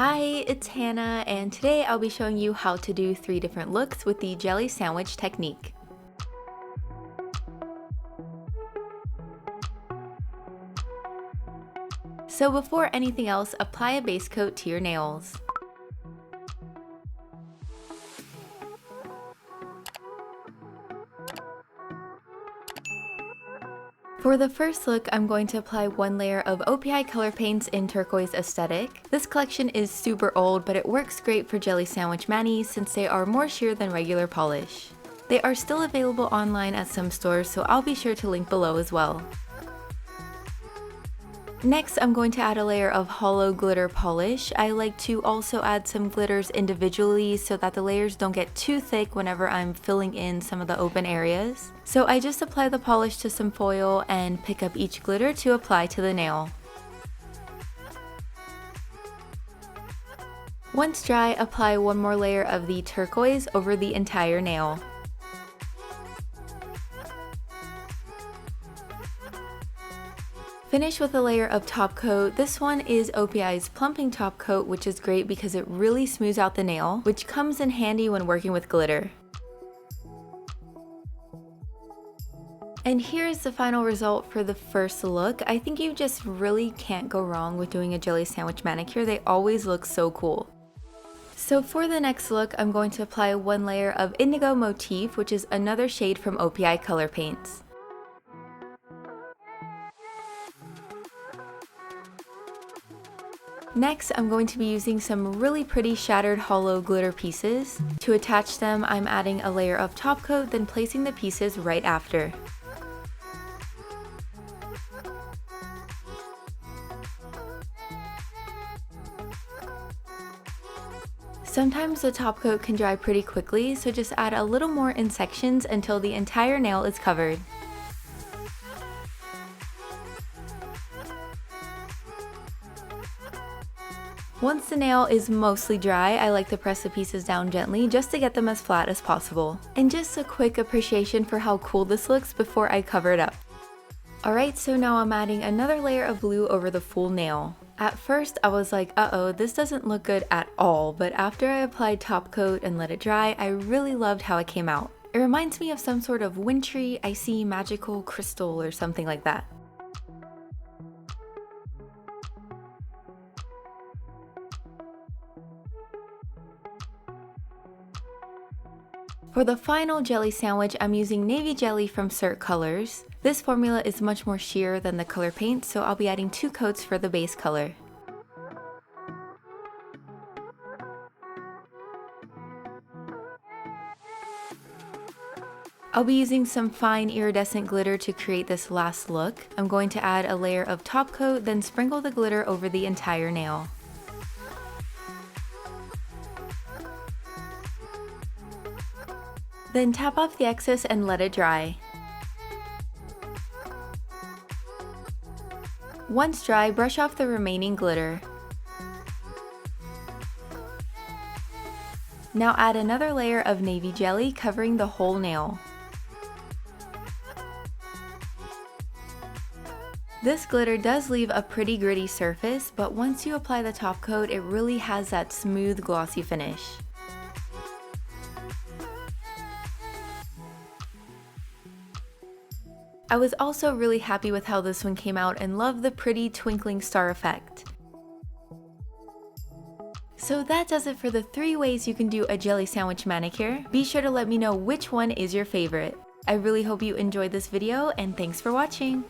Hi, it's Hannah, and today I'll be showing you how to do 3 different looks with the jelly sandwich technique. So before anything else, apply a base coat to your nails. For the first look, I'm going to apply 1 layer of OPI color paints in Turquoise aesthetic. This collection is super old, but it works great for jelly sandwich manis since they are more sheer than regular polish. They are still available online at some stores, so I'll be sure to link below as well. Next, I'm going to add a layer of hollow glitter polish. I like to also add some glitters individually so that the layers don't get too thick whenever I'm filling in some of the open areas. So I just apply the polish to some foil and pick up each glitter to apply to the nail. Once dry, apply 1 more layer of the turquoise over the entire nail. Finish with a layer of top coat. This one is OPI's Plumping Top Coat, which is great because it really smooths out the nail, which comes in handy when working with glitter. And here's the final result for the first look. I think you just really can't go wrong with doing a jelly sandwich manicure. They always look so cool. So for the next look, I'm going to apply 1 layer of Indigo Motif, which is another shade from OPI color paints. Next, I'm going to be using some really pretty shattered hollow glitter pieces. To attach them, I'm adding a layer of top coat, then placing the pieces right after. Sometimes the top coat can dry pretty quickly, so just add a little more in sections until the entire nail is covered. Once the nail is mostly dry, I like to press the pieces down gently just to get them as flat as possible. And just a quick appreciation for how cool this looks before I cover it up. Alright, so now I'm adding another layer of blue over the full nail. At first I was like, uh-oh, this doesn't look good at all, but after I applied top coat and let it dry, I really loved how it came out. It reminds me of some sort of wintry, icy, magical crystal or something like that. For the final jelly sandwich, I'm using navy jelly from Cirque colors. This formula is much more sheer than the color paint, so I'll be adding 2 coats for the base color. I'll be using some fine iridescent glitter to create this last look. I'm going to add a layer of top coat, then sprinkle the glitter over the entire nail. Then tap off the excess and let it dry. Once dry, brush off the remaining glitter. Now add another layer of navy jelly covering the whole nail. This glitter does leave a pretty gritty surface, but once you apply the top coat, it really has that smooth, glossy finish. I was also really happy with how this one came out and love the pretty twinkling star effect. So that does it for the 3 ways you can do a jelly sandwich manicure. Be sure to let me know which one is your favorite. I really hope you enjoyed this video, and thanks for watching!